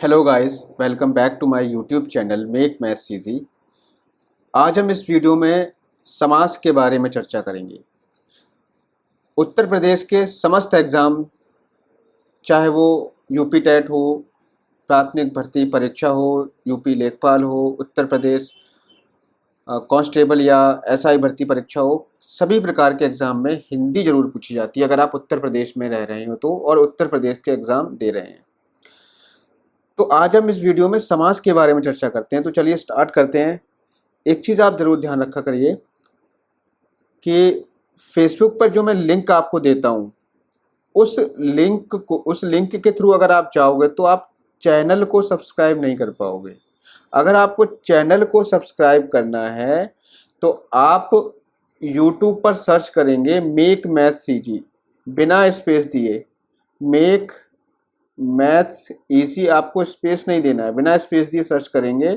Hello guys, welcome back to my YouTube channel make maths easy. आज हम इस video में समास के बारे में चर्चा करेंगे। उत्तर प्रदेश के समस्त एग्ज़ाम, चाहे वो यूपी टेट हो, प्राथमिक भर्ती परीक्षा हो, यूपी लेखपाल हो, उत्तर प्रदेश कांस्टेबल या एसआई भर्ती परीक्षा हो, सभी प्रकार के एग्ज़ाम में हिंदी ज़रूर पूछी जाती है अगर आप उत्तर प्रदेश में रह रहे हो तो, और उत्तर प्रदेश के एग्ज़ाम दे रहे हैं। तो आज हम इस वीडियो में समास के बारे में चर्चा करते हैं। तो चलिए स्टार्ट करते हैं। एक चीज़ आप ज़रूर ध्यान रखा करिए कि फेसबुक पर जो मैं लिंक आपको देता हूँ, उस लिंक के थ्रू अगर आप जाओगे तो आप चैनल को सब्सक्राइब नहीं कर पाओगे। अगर आपको चैनल को सब्सक्राइब करना है तो आप यूट्यूब पर सर्च करेंगे मेक मैथ्स इजी, बिना स्पेस दिए। मेक मैथ्स इजी, आपको स्पेस नहीं देना है, बिना स्पेस दिए सर्च करेंगे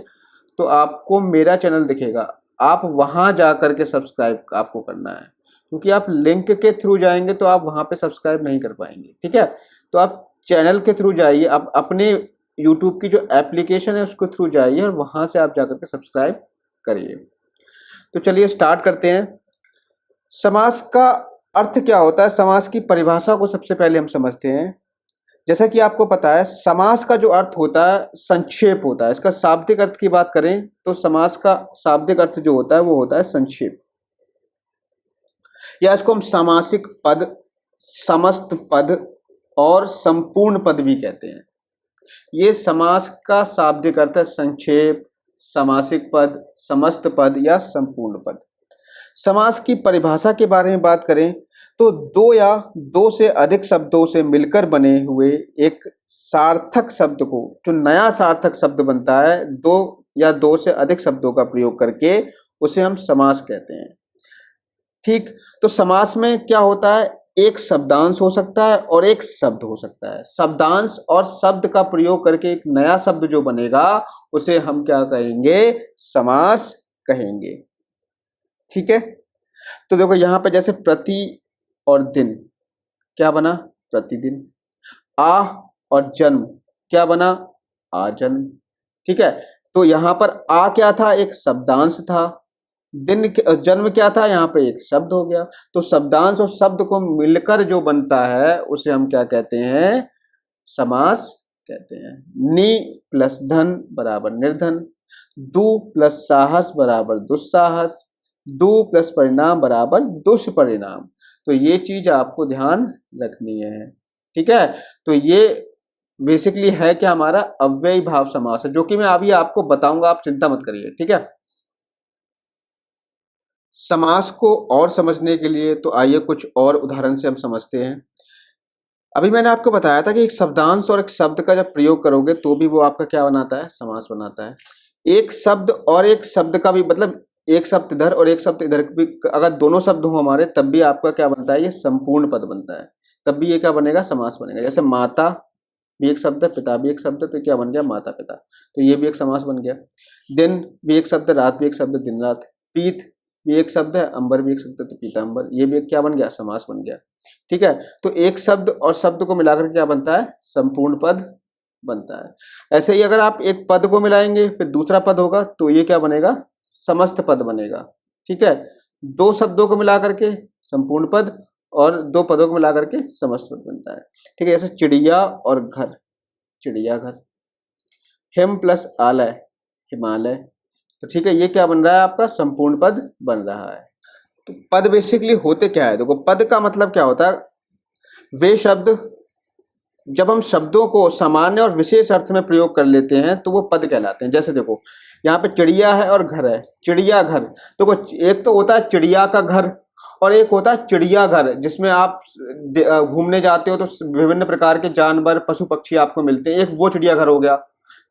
तो आपको मेरा चैनल दिखेगा। आप वहां जा करके सब्सक्राइब आपको करना है, क्योंकि आप लिंक के थ्रू जाएंगे तो आप वहां पे सब्सक्राइब नहीं कर पाएंगे। ठीक है, तो आप चैनल के थ्रू जाइए, आप अपने यूट्यूब की जो एप्लीकेशन है उसके थ्रू जाइए और वहां से आप जा करके सब्सक्राइब करिए। तो चलिए स्टार्ट करते हैं। समास का अर्थ क्या होता है, समास की परिभाषा को सबसे पहले हम समझते हैं। जैसा कि आपको पता है, समास का जो अर्थ होता है संक्षेप होता है। इसका शाब्दिक अर्थ की बात करें तो समास का शाब्दिक अर्थ जो होता है वो होता है संक्षेप, या इसको हम सामासिक पद, समस्त पद और संपूर्ण पद भी कहते हैं। ये समास का शाब्दिक अर्थ है संक्षेप, सामासिक पद, समस्त पद या संपूर्ण पद। समास की परिभाषा के बारे में बात करें तो दो या दो से अधिक शब्दों से मिलकर बने हुए एक सार्थक शब्द को, जो नया सार्थक शब्द बनता है दो या दो से अधिक शब्दों का प्रयोग करके, उसे हम समास कहते हैं। ठीक, तो समास में क्या होता है, एक शब्दांश हो सकता है और एक शब्द हो सकता है। शब्दांश और शब्द का प्रयोग करके एक नया शब्द जो बनेगा उसे हम क्या कहेंगे, समास कहेंगे। ठीक है, तो देखो यहां पे जैसे प्रति और दिन क्या बना, प्रतिदिन। आ और जन्म क्या बना, आजन्म। ठीक है, तो यहां पर आ क्या था, एक शब्दांश था। दिन जन्म क्या था, यहां पे एक शब्द हो गया। तो शब्दांश और शब्द को मिलकर जो बनता है उसे हम क्या कहते हैं, समास कहते हैं। नि प्लस धन बराबर निर्धन, दु प्लस साहस बराबर दुस्साहस, दु प्लस परिणाम बराबर दुष्परिणाम। तो ये चीज आपको ध्यान रखनी है। ठीक है, तो ये बेसिकली है कि हमारा अव्ययी भाव समास है, जो कि मैं अभी आपको बताऊंगा, आप चिंता मत करिए। ठीक है, समास को और समझने के लिए तो आइए कुछ और उदाहरण से हम समझते हैं। अभी मैंने आपको बताया था कि एक शब्दांश और एक शब्द का जब प्रयोग करोगे तो भी वो आपका क्या बनाता है, समास बनाता है। एक शब्द और एक शब्द का भी, मतलब एक शब्द इधर और एक शब्द इधर भी, अगर दोनों शब्द हो हमारे तब भी आपका क्या बनता है, ये संपूर्ण पद बनता है। तब भी ये क्या बनेगा, समास बनेगा। जैसे माता भी एक शब्द है, पिता भी एक शब्द है, तो क्या बन गया, माता पिता। तो ये भी एक समास बन गया। दिन भी एक शब्द है, रात भी एक शब्द है, दिन रात। पीत भी एक शब्द है, अंबर भी एक शब्द है, तो पीतांबर। ये भी क्या बन गया, समास बन गया। ठीक है, तो एक शब्द और शब्द को मिलाकर क्या बनता है, संपूर्ण पद बनता है। ऐसे ही अगर आप एक पद को मिलाएंगे फिर दूसरा पद होगा तो ये क्या बनेगा, समस्त पद बनेगा। ठीक है, दो शब्दों को मिलाकर के संपूर्ण पद और दो पदों को मिलाकर के समस्त पद बनता है। ठीक है, जैसे चिड़िया और घर, चिड़िया घर। हिम प्लस आलय, हिमालय। तो ठीक है, ये क्या बन रहा है, आपका संपूर्ण पद बन रहा है। तो पद बेसिकली होते क्या है, देखो पद का मतलब क्या होता है, वे शब्द जब हम शब्दों को सामान्य और विशेष अर्थ में प्रयोग कर लेते हैं तो वो पद कहलाते हैं। जैसे देखो यहाँ पे चिड़िया है और घर है, चिड़िया घर। तो एक तो होता है चिड़िया का घर और एक होता है चिड़िया घर, जिसमें आप घूमने जाते हो तो विभिन्न प्रकार के जानवर पशु पक्षी आपको मिलते हैं, एक वो चिड़िया घर हो गया।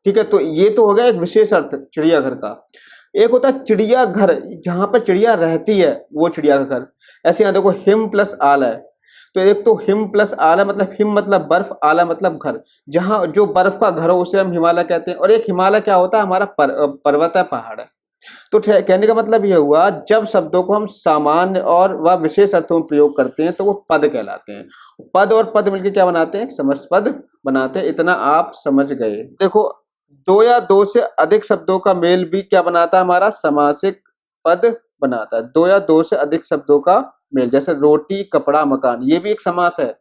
ठीक है, तो ये तो हो गया एक विशेष अर्थ चिड़िया घर का। एक होता है चिड़िया घर, जहां पर चिड़िया रहती है वो चिड़िया का घर। ऐसे यहाँ देखो हिम प्लस आलय, तो एक तो हिम प्लस आलय मतलब हिम मतलब बर्फ, आलय मतलब घर। जहां जो बर्फ का घर हो उसे हम हिमालय कहते हैं। और एक हिमालय क्या होता है, हमारा पर्वत है, पहाड़ है। तो कहने का मतलब यह हुआ, जब शब्दों को हम सामान्य और व विशेष अर्थों में प्रयोग करते हैं तो वो पद कहलाते हैं। पद और पद मिलकर क्या बनाते हैं? समास पद बनाते हैं। इतना आप समझ गए। देखो, दो या दो से अधिक शब्दों का मेल भी क्या बनाता है? हमारा समासिक पद बनाता है। दो या दो से अधिक शब्दों का मेल, जैसे रोटी, कपड़ा, मकान, ये भी एक समास है।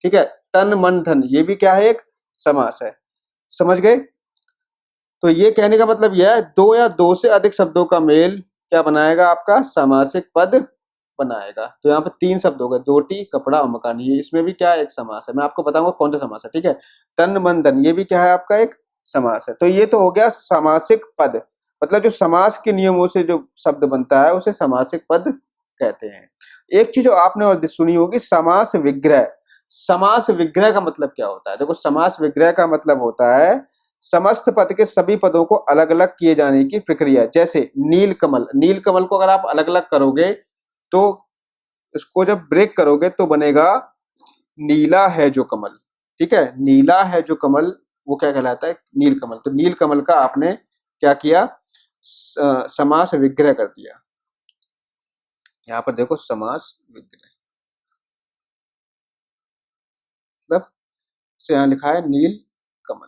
ठीक है। तन, मन, धन, ये भी क्या है? एक समास है। समझ गए? तो ये कहने का मतलब यह है, दो या दो से अधिक शब्दों का मेल क्या बनाएगा? आपका समासिक पद बनाएगा। तो यहाँ पे तीन शब्द हो गए, रोटी, कपड़ा और मकान। ये इसमें भी क्या है? एक समास है। मैं आपको बताऊंगा कौन सा समास है। ठीक है। तन, मन, धन, ये भी क्या है? आपका एक समास है। तो ये तो हो गया समासिक पद, मतलब जो समास के नियमों से जो शब्द बनता है उसे समासिक पद कहते हैं। एक चीज जो आपने और सुनी होगी, समास विग्रह। समास विग्रह का मतलब क्या होता है? देखो, समास विग्रह का मतलब होता है समस्त पद के सभी पदों को अलग अलग किए जाने की प्रक्रिया। जैसे नील कमल, नील कमल को अगर आप अलग अलग करोगे तो इसको जब ब्रेक करोगे तो बनेगा नीला है जो कमल। ठीक है। नीला है जो कमल, वो क्या कहलाता है? नील कमल। तो नील कमल का आपने क्या किया? समास विग्रह कर दिया। यहां पर देखो, समास विग्रह मतलब से यहां लिखा है नील कमल,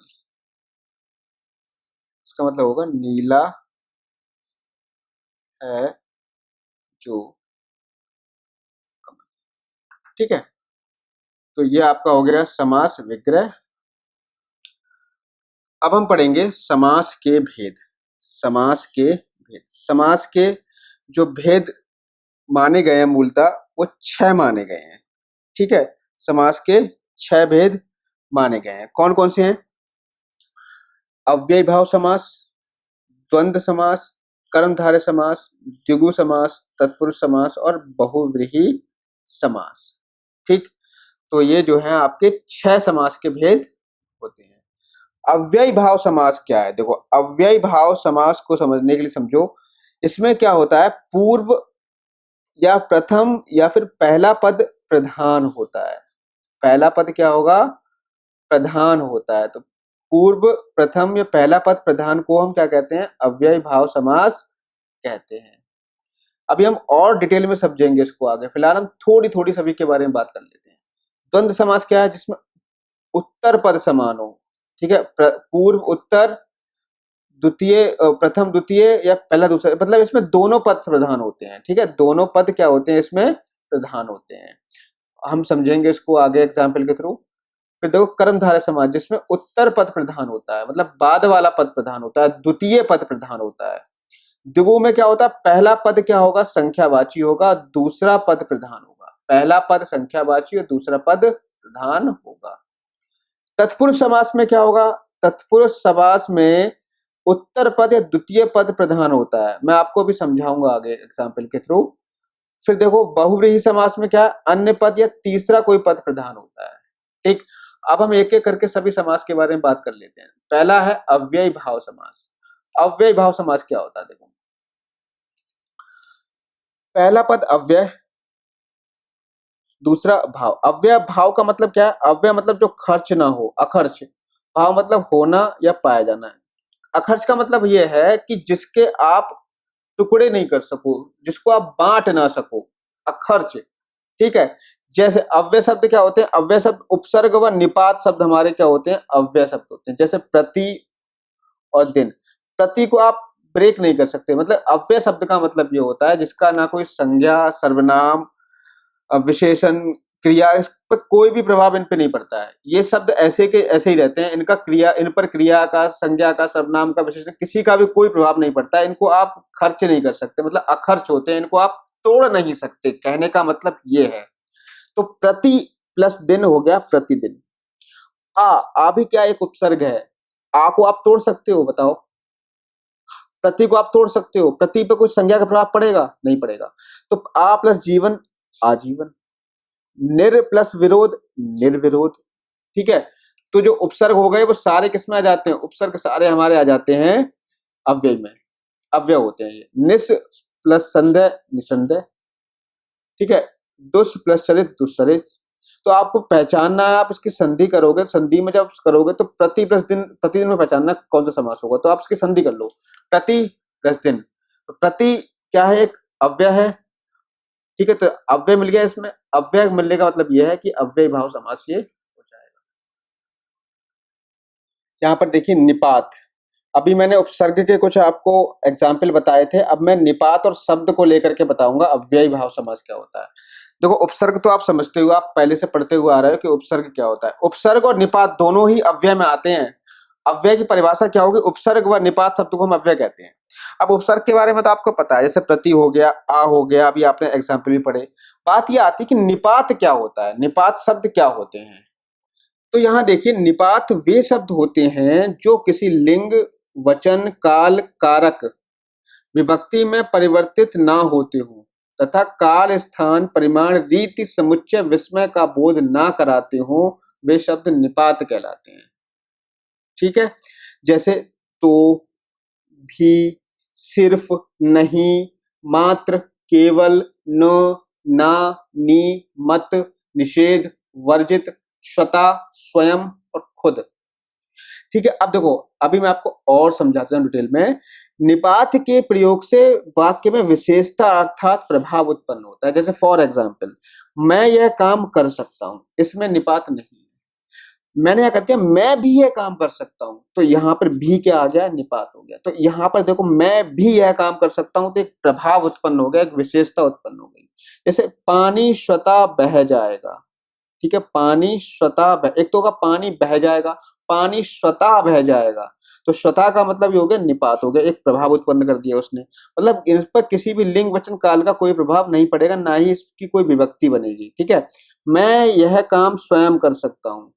इसका मतलब होगा नीला है जो कमल। ठीक है। तो ये आपका हो गया समास विग्रह। अब हम पढ़ेंगे समास के भेद। समास के भेद, समास के जो भेद माने गए हैं मूलतः वो 6 माने गए हैं। ठीक है। समास के 6 भेद माने गए हैं। कौन कौन से हैं? अव्ययी भाव समास, द्वंद्व समास, कर्मधारय समास, द्विगु समास, तत्पुरुष समास और बहुव्रीहि समास। ठीक। तो ये जो है आपके 6 समास के भेद होते हैं। अव्ययी भाव समास क्या है? देखो, अव्ययी भाव समास को समझने के लिए समझो, इसमें क्या होता है? पूर्व या प्रथम या फिर पहला पद प्रधान होता है। पहला पद क्या होगा? प्रधान होता है। तो पूर्व, प्रथम या पहला पद प्रधान को हम क्या कहते हैं? अव्ययी भाव समास कहते हैं। अभी हम और डिटेल में समझेंगे इसको आगे, फिलहाल हम थोड़ी थोड़ी सभी के बारे में बात कर लेते हैं। द्वंद्व समास क्या है? जिसमें उत्तर पद समान हो। ठीक है। पूर्व उत्तर, द्वितीय प्रथम द्वितीय या पहला दूसरा, मतलब इसमें दोनों पद प्रधान होते हैं। ठीक है। दोनों पद क्या होते हैं? इसमें प्रधान होते हैं। हम समझेंगे इसको आगे एग्जाम्पल के थ्रू। फिर देखो, कर्मधारय समास, जिसमें उत्तर पद प्रधान होता है, मतलब बाद वाला पद प्रधान होता है, द्वितीय पद प्रधान होता है। द्विगु में क्या होता है? पहला पद क्या होगा? संख्यावाची होगा, दूसरा पद प्रधान होगा। पहला पद संख्यावाची और दूसरा पद प्रधान होगा। तत्पुरुष समास में क्या होगा? तत्पुरुष समास में उत्तर पद या द्वितीय पद प्रधान होता है। मैं आपको भी समझाऊंगा आगे एग्जाम्पल के थ्रू। फिर देखो, बहुव्रीहि समास में क्या है? अन्य पद या तीसरा कोई पद प्रधान होता है। ठीक। अब हम एक एक करके सभी समास के बारे में बात कर लेते हैं। पहला है अव्ययी भाव समास। अव्ययी भाव समास क्या होता है? देखो, पहला पद अव्यय, दूसरा भाव। अव्यय भाव का मतलब क्या है? अव्यय मतलब जो खर्च ना हो, अखर्च। भाव मतलब होना या पाया जाना है। अखर्च का मतलब यह है कि जिसके आप टुकड़े नहीं कर सको, जिसको आप बांट ना सको, अखर्च। ठीक है। जैसे अव्यय शब्द क्या होते हैं? अव्यय शब्द उपसर्ग व निपात शब्द हमारे क्या होते हैं? अव्यय शब्द होते हैं। जैसे प्रति और दिन। प्रति को आप ब्रेक नहीं कर सकते, मतलब अव्यय शब्द का मतलब ये होता है जिसका ना कोई संज्ञा, सर्वनाम, विशेषण, क्रिया, इस पर कोई भी प्रभाव इन पे नहीं पड़ता है। ये शब्द ऐसे के ऐसे ही रहते हैं। इनका क्रिया, इन पर क्रिया का, संज्ञा का, सर्वनाम का, विशेषण, किसी का भी कोई प्रभाव नहीं पड़ता है। इनको आप खर्च नहीं कर सकते, मतलब अखर्च होते हैं। इनको आप तोड़ नहीं सकते, कहने का मतलब ये है। तो प्रति प्लस दिन हो गया प्रतिदिन। आ भी क्या? एक उपसर्ग है। आ को आप तोड़ सकते हो? बताओ। प्रति को आप तोड़ सकते हो? प्रति पे कोई संज्ञा का प्रभाव पड़ेगा? नहीं पड़ेगा। तो आ प्लस जीवन, आजीवन। निर प्लस विरोध, निर्विरोध। ठीक है। तो जो उपसर्ग हो गए वो सारे किसमें आ जाते हैं? उपसर्ग सारे हमारे आ जाते हैं अव्यय में। अव्यय होते हैं ये। निस प्लस संदेह, निसंदेह। ठीक है। दुष् प्लस चरित, दुष्चरित। तो आपको पहचानना है, आप इसकी संधि करोगे, संधि में जब करोगे तो प्रति प्लस दिन, प्रतिदिन में पहचानना कौन सा समास होगा। तो आप इसकी संधि कर लो, प्रति प्लस दिन। तो प्रति क्या है, एक अव्यय है। ठीक है, तो अव्यय मिल गया, इसमें अव्यय मिलने का मतलब यह है कि अव्यय भाव समास ये हो जाएगा। यहाँ पर देखिए निपात, अभी मैंने उपसर्ग के कुछ आपको एग्जाम्पल बताए थे, अब मैं निपात और शब्द को लेकर के बताऊंगा अव्ययी भाव समास क्या होता है। देखो उपसर्ग तो आप समझते हो, आप पहले से पढ़ते हुए आ रहे हो कि उपसर्ग क्या होता है। उपसर्ग और निपात दोनों ही अव्यय में आते हैं। अव्यय की परिभाषा क्या होगी, उपसर्ग व निपात शब्द को हम अव्यय कहते हैं। अब उपसर्ग के बारे में तो आपको पता है, जैसे प्रति हो गया, आ हो गया, अभी आपने एग्जाम्पल भी पढ़े। बात यह आती है कि निपात क्या होता है, निपात शब्द क्या होते हैं। तो यहाँ देखिए निपात वे शब्द होते हैं जो किसी लिंग, वचन, काल, कारक, विभक्ति में परिवर्तित ना होते हो तथा काल, स्थान, परिमाण, रीति, समुच्चय, विस्मय का बोध ना कराते हो, वे शब्द निपात कहलाते हैं। ठीक है, जैसे तो, भी, सिर्फ, नहीं, मात्र, केवल, न, ना, नी, मत, निषेध, वर्जित, स्वतः, स्वयं और खुद। ठीक है, अब देखो अभी मैं आपको और समझाता हूं डिटेल में। निपात के प्रयोग से वाक्य में विशेषता अर्थात प्रभाव उत्पन्न होता है। जैसे फॉर एग्जाम्पल, मैं यह काम कर सकता हूं, इसमें निपात नहीं है। मैंने क्या कर दिया, मैं भी यह काम कर सकता हूं, तो यहां पर भी क्या आ गया, निपात हो गया। तो यहां पर देखो मैं भी यह काम कर सकता हूं, तो एक प्रभाव उत्पन्न हो गया, एक विशेषता उत्पन्न हो गई। जैसे पानी स्वतः बह जाएगा। ठीक है, पानी स्वतः, एक तो होगा पानी बह जाएगा, पानी स्वतः बह जाएगा, तो स्वतः का मतलब ये हो गया निपात हो गया, एक प्रभाव उत्पन्न कर दिया उसने। मतलब इन पर किसी भी लिंग, वचन, काल का कोई प्रभाव नहीं पड़ेगा, ना ही इसकी कोई विभक्ति बनेगी। ठीक है, मैं यह काम स्वयं कर सकता हूं,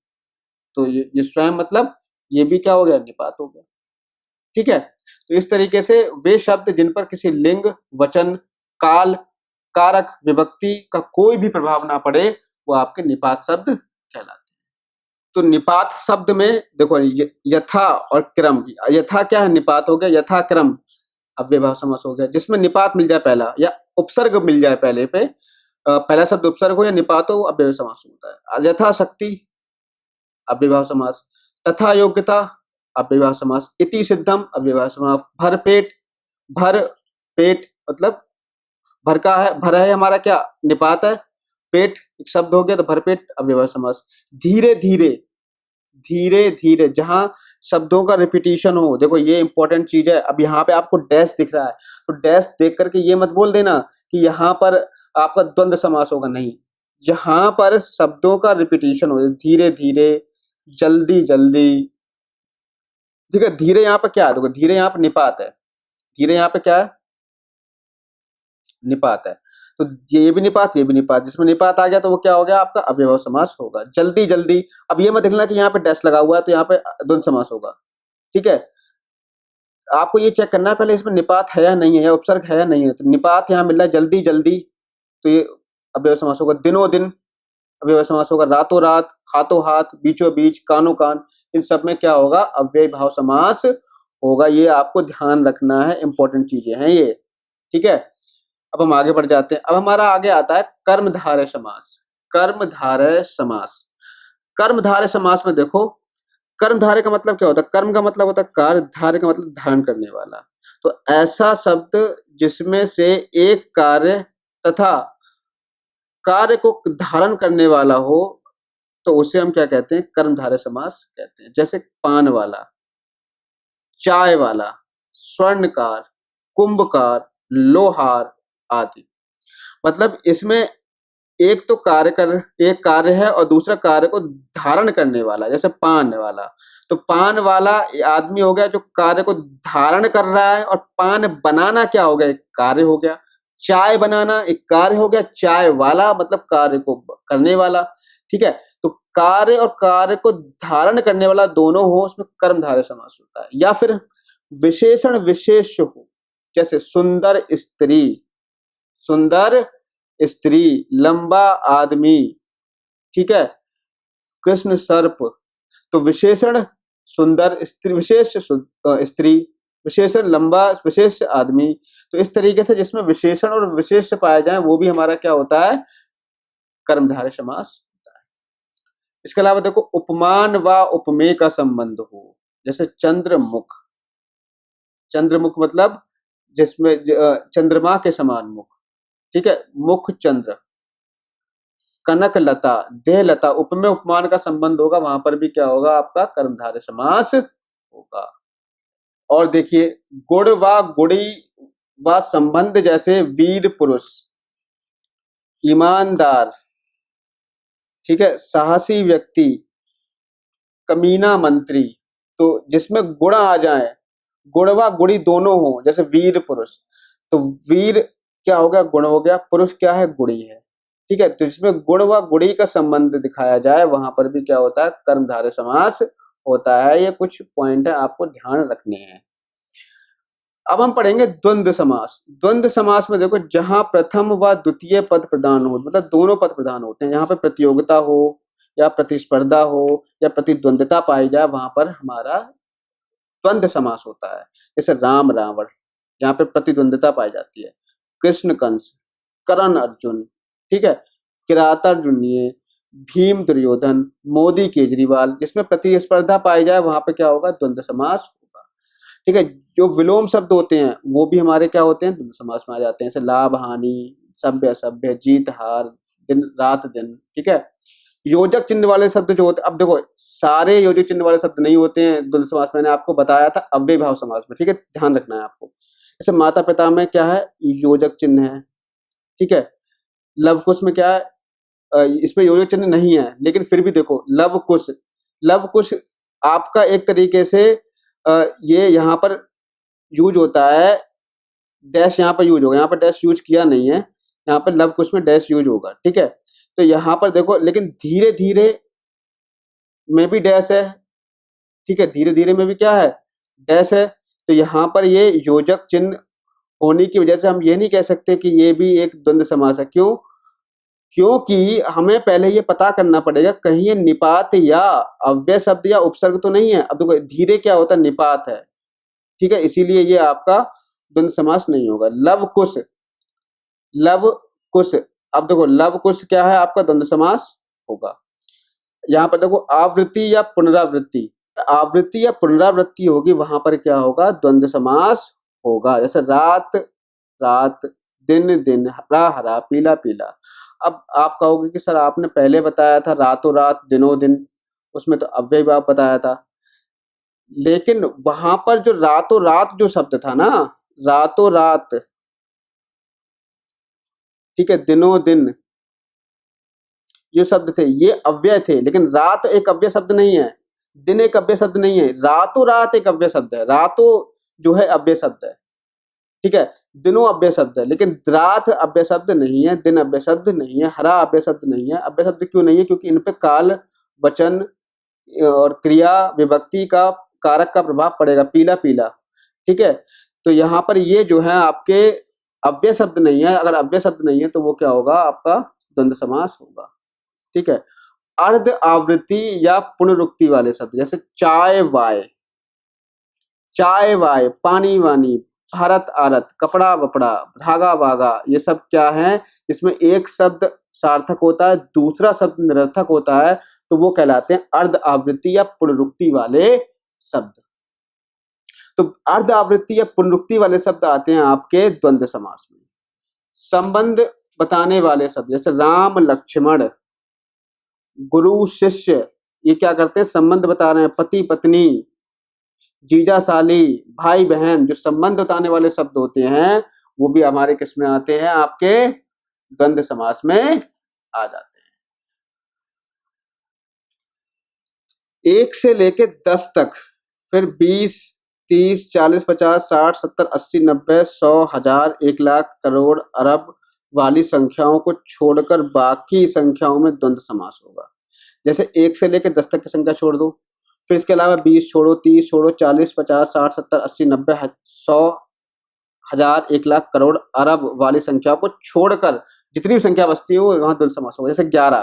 तो ये स्वयं मतलब ये भी क्या हो गया, निपात हो गया। ठीक है, तो इस तरीके से वे शब्द जिन पर किसी लिंग, वचन, काल, कारक, विभक्ति का कोई भी प्रभाव ना पड़े, वो आपके निपात शब्द कहलाते हैं। तो निपात शब्द में देखो यथा और क्रम, यथा क्या है, निपात हो गया, यथा क्रम अव्यय भाव समास हो गया, जिसमें निपात मिल जाए पहला या उपसर्ग मिल जाए पहले पे, पहला शब्द उपसर्ग हो या निपात हो, अव्यय समास होता है। यथा शक्ति अव्यय भाव समास, तथा योग्यता अव्यय भाव समास, इति सिद्धम अव्यय भाव समास, भर पेट, भर पेट मतलब भर का है, भर है हमारा क्या, निपात है, पेट एक शब्द हो गया, तो भरपेट अव्यय भाव समास। धीरे धीरे, धीरे धीरे जहां शब्दों का रिपीटिशन हो, देखो ये इंपॉर्टेंट चीज है। अब यहाँ पे आपको डैश दिख रहा है, तो डैश देख करके ये मत बोल देना कि यहाँ पर आपका द्वंद्व समास होगा, नहीं। जहां पर शब्दों का रिपीटिशन हो, धीरे धीरे, जल्दी जल्दी। ठीक है, धीरे यहाँ पे क्या है, देखो धीरे यहाँ पे निपात है, धीरे यहाँ पे क्या है, निपात है, तो ये भी निपात, ये भी निपात, जिसमें निपात आ गया तो वो क्या हो गया, आपका अव्यय भाव समास होगा। जल्दी जल्दी, अब ये मत देखना कि यहाँ पे डैश लगा हुआ है तो यहाँ पे द्वंद्व समास होगा। ठीक है, आपको ये चेक करना है पहले इसमें निपात है या नहीं है, या उपसर्ग है या नहीं है। तो निपात यहाँ मिल रहा है, जल्दी जल्दी, तो ये अव्यय समास होगा। दिनों दिन अव्यय समास होगा। रातों रात, हाथों हाथ, बीचों बीच, कानों कान, इन सब में क्या होगा, अव्यय भाव समास होगा। ये आपको ध्यान रखना है, इंपॉर्टेंट चीजें हैं ये। ठीक है, अब हम आगे बढ़ जाते हैं। अब हमारा आगे आता है कर्मधारय समास। कर्मधारय समास, कर्मधारय समास में देखो कर्मधारय का मतलब क्या होता है, कर्म का मतलब होता है कार्य, धारय का मतलब धारण करने वाला। तो ऐसा शब्द जिसमें से एक कार्य तथा कार्य को धारण करने वाला हो, तो उसे हम क्या कहते हैं, कर्मधारय समास कहते हैं। जैसे पान वाला, चाय वाला, स्वर्णकार, कुंभकार, लोहार आदि। मतलब इसमें एक तो एक कार्य है और दूसरा कार्य को धारण करने वाला। जैसे पान वाला, तो पान वाला आदमी हो गया जो कार्य को धारण कर रहा है, और पान बनाना क्या हो गया, एक कार्य हो गया। चाय बनाना एक कार्य हो गया, चाय वाला मतलब कार्य को करने वाला। ठीक है, तो कार्य और कार्य को धारण करने वाला दोनों हो, उसमें कर्मधारय समास होता है। या फिर विशेषण विशेष हो, जैसे सुंदर स्त्री, सुंदर स्त्री, लंबा आदमी। ठीक है, कृष्ण सर्प, तो विशेषण सुंदर स्त्री, विशेष स्त्री, विशेषण लंबा, विशेष आदमी। तो इस तरीके से जिसमें विशेषण और विशेष पाए जाए वो भी हमारा क्या होता है, कर्मधारय समास होता है। इसके अलावा देखो उपमान व उपमेय का संबंध हो, जैसे चंद्रमुख। चंद्रमुख मतलब जिसमें चंद्रमा के समान मुख, ठीक है, मुख चंद्र, कनक लता, देह लता, उपमेय उपमान का संबंध होगा, वहां पर भी क्या होगा आपका कर्मधारय समास होगा। और देखिए गुण व गुणी व संबंध, जैसे वीर पुरुष, ईमानदार, ठीक है, साहसी व्यक्ति, कमीना मंत्री, तो जिसमें गुण आ जाए, गुण व गुणी दोनों हो, जैसे वीर पुरुष, तो वीर क्या हो गया, गुण हो गया, पुरुष क्या है, गुणी है, ठीक है। तो जिसमें गुण व गुणी का संबंध दिखाया जाए वहां पर भी क्या होता है, कर्मधारय समास होता है। ये कुछ पॉइंट है आपको ध्यान रखने हैं। अब हम पढ़ेंगे द्वंद्व समास। द्वंद्व समास में देखो, जहां प्रथम व द्वितीय पद प्रधान हो, मतलब दोनों पद प्रधान होते हैं, जहां पे प्रतियोगिता हो या प्रतिस्पर्धा हो या प्रतिद्वंद्विता पाई जाए, वहां पर हमारा द्वंद्व समास होता है। जैसे राम रावण, यहाँ पे प्रतिद्वंद्विता पाई जाती है। कृष्ण कंस, कर्ण अर्जुन, ठीक है, किराता अर्जुन, भीम दुर्योधन, मोदी केजरीवाल, जिसमें प्रतिस्पर्धा पाई जाए वहां पे क्या होगा, द्वंद्व समास होगा, ठीक है। जो विलोम शब्द होते हैं वो भी हमारे क्या होते हैं, द्वंद्व समास में आ जाते हैं। जैसे लाभ हानि, सभ्य असभ्य, जीत हार, दिन रात दिन, ठीक है। योजक चिन्ह वाले शब्द जो होते हैं, अब देखो सारे योजक चिन्ह वाले शब्द नहीं होते हैं द्वंद्व समास, मैंने आपको बताया था अव्यय भाव समास में, ठीक है, ध्यान रखना है आपको। जैसे माता पिता में क्या है, योजक चिन्ह है, ठीक है। लव कुश में क्या है, इसमें योजक चिन्ह नहीं है, लेकिन फिर भी देखो लव कुश, लव कुश आपका एक तरीके से ये यहाँ पर यूज होता है, डैश यहाँ पर यूज होगा, यहाँ पर डैश यूज किया नहीं है, यहाँ पर लव कुश में डैश यूज होगा, ठीक है। तो यहाँ पर देखो, लेकिन धीरे धीरे में भी डैश है, ठीक है, धीरे धीरे में भी क्या है, डैश है। तो यहाँ पर ये योजक चिन्ह होने की वजह से हम ये नहीं कह सकते कि ये भी एक द्वंद्व समास है। क्यों? क्योंकि हमें पहले ये पता करना पड़ेगा कहीं ये निपात या अव्यय शब्द या उपसर्ग तो नहीं है। अब देखो धीरे क्या होता है, निपात है, ठीक है, इसीलिए ये आपका द्वंद्व समास नहीं होगा। लव कुश, लव कुश, अब देखो लव कुश क्या है आपका, द्वंद्व समास होगा। यहाँ पर देखो आवृत्ति या पुनरावृत्ति, आवृत्ति या पुनरावृत्ति होगी, वहां पर क्या होगा, द्वंद्व समास होगा। जैसे रात रात, दिन दिन, हरा हरा, पीला पीला। अब आप कहोगे कि सर आपने पहले बताया था रातों रात दिनों दिन, उसमें तो अव्यय भाव बताया था, लेकिन वहां पर जो रातों रात जो शब्द था ना, रातों रात, ठीक है, दिनों दिन, ये शब्द थे, ये अव्यय थे। लेकिन रात एक अव्यय शब्द नहीं है, दिन एक अव्यय शब्द नहीं है, रातों रात एक अव्यय शब्द है। रातों जो है अव्यय शब्द है, ठीक है, दिनों अव्यय शब्द है, लेकिन रात अव्यय शब्द नहीं है, दिन अव्यय शब्द नहीं है, हरा अव्यय शब्द नहीं है। अव्यय शब्द क्यों नहीं है? क्योंकि इन पे काल, वचन और क्रिया विभक्ति का कारक का प्रभाव पड़ेगा, पीला पीला, ठीक है। तो यहाँ पर ये जो है आपके अव्यय शब्द नहीं है। अगर अव्यय शब्द नहीं है तो वो क्या होगा, आपका द्वंद्व समास होगा, ठीक है। अर्ध आवृत्ति या पुनरुक्ति वाले शब्द, जैसे चाय वाय, चाय वाय, पानी वानी, भारत आरत, कपड़ा वपड़ा, धागा बागा, ये सब क्या है, इसमें एक शब्द सार्थक होता है, दूसरा शब्द निरर्थक होता है, तो वो कहलाते हैं अर्ध आवृत्ति या पुनरुक्ति वाले शब्द। तो अर्ध आवृत्ति या पुनरुक्ति वाले शब्द आते हैं आपके द्वंद्व समास में। संबंध बताने वाले शब्द, जैसे राम लक्ष्मण, गुरु शिष्य, ये क्या करते हैं, संबंध बता रहे हैं, पति पत्नी, जीजा साली, भाई बहन, जो संबंध बताने वाले शब्द होते हैं वो भी हमारे किस में आते हैं, आपके द्वंद्व समास में आ जाते हैं। 1 से लेके 10 तक, फिर 20, 30, 40, 50, 60, 70, 80, 90, 100, 1000, 1 लाख, करोड़, अरब वाली संख्याओं को छोड़कर बाकी संख्याओं में द्वंद्व समास होगा। जैसे 1 से लेकर 10 तक की संख्या छोड़ दो, फिर इसके अलावा 20 छोड़ो, 30 छोड़ो, 40, 50, 60, 70, 80, 90, 100, 1000, 1 लाख, करोड़, अरब वाली संख्या को छोड़कर जितनी भी संख्या बचती है वो वहां द्वंद्व समास होगा। जैसे 11,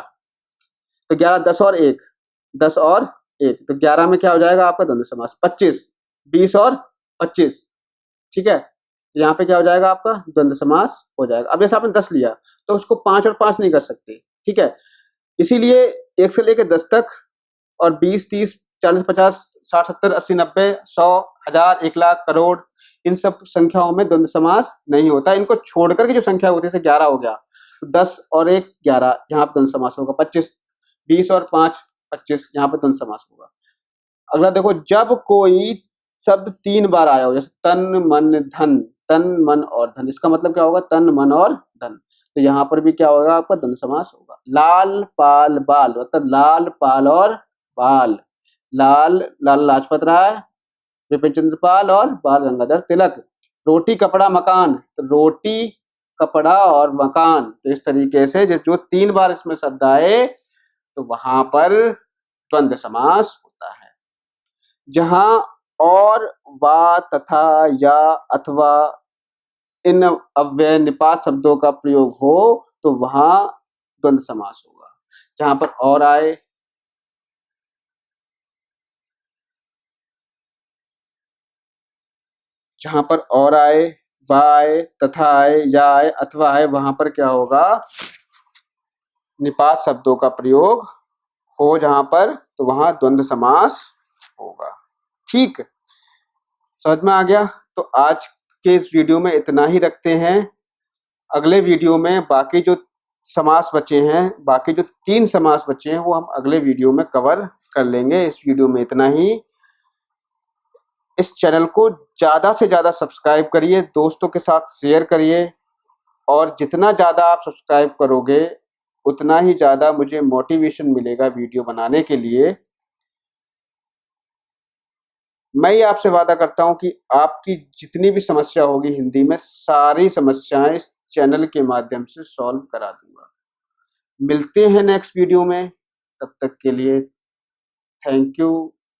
तो 11 10 और 1, 10 और 1, तो 11 में क्या हो जाएगा आपका द्वंद्व समास। 25, 20 और 25, ठीक है, यहाँ पे क्या हो जाएगा आपका द्वंद्व समास हो जाएगा। अब जैसे आपने 10 लिया तो उसको 5 और 5 नहीं कर सकते, ठीक है, इसीलिए 1 से लेकर 10 तक और 20, 30, 40, 50, 60, 70, 80, 90, 100, 1000, 1 लाख, करोड़, इन सब संख्याओं में द्वंद्व समास नहीं होता। इनको छोड़कर की जो संख्या होती है, जैसे 11 हो गया, तो 10 और 1 11, यहाँ पर द्वंद्व समास होगा। 25, 20 और 5 25, यहाँ पर द्वंद्व समास होगा। अगला देखो, जब कोई शब्द 3 बार आया हो, जैसे तन मन धन, तन मन और धन, इसका मतलब क्या होगा? तन मन और धन। तो यहाँ पर भी क्या होगा? आपका द्वंद्व समास होगा। लाल पाल बाल, मतलब लाल पाल और बाल। लाल लाल लाजपत राय, विपिन चंद्र पाल और बाल गंगाधर तिलक। रोटी कपड़ा मकान, तो रोटी कपड़ा और मकान, तो इस तरीके से जो 3 बार इसमें शब्द आए तो वहां पर द्वंद्व समास होता है। जहां और, वा, तथा, या, अथवा इन अव्यय निपात शब्दों का प्रयोग हो तो वहां द्वंद्व समास होगा। जहां पर और आए, जहां पर और आए, वा आए, तथा आए, या आए, अथवा आए, वहां पर क्या होगा? निपात शब्दों का प्रयोग हो जहां पर, तो वहां द्वंद्व समास होगा। ठीक, समझ में आ गया? तो आज के इस वीडियो में इतना ही रखते हैं। अगले वीडियो में बाकी जो समास बचे हैं, बाकी जो 3 समास बचे हैं, वो हम अगले वीडियो में कवर कर लेंगे। इस वीडियो में इतना ही। इस चैनल को ज़्यादा से ज़्यादा सब्सक्राइब करिए, दोस्तों के साथ शेयर करिए, और जितना ज़्यादा आप सब्सक्राइब करोगे उतना ही ज़्यादा मुझे मोटिवेशन मिलेगा वीडियो बनाने के लिए। मैं ही आपसे वादा करता हूं कि आपकी जितनी भी समस्या होगी हिंदी में, सारी समस्याएं इस चैनल के माध्यम से सॉल्व करा दूंगा। मिलते हैं नेक्स्ट वीडियो में, तब तक के लिए थैंक यू।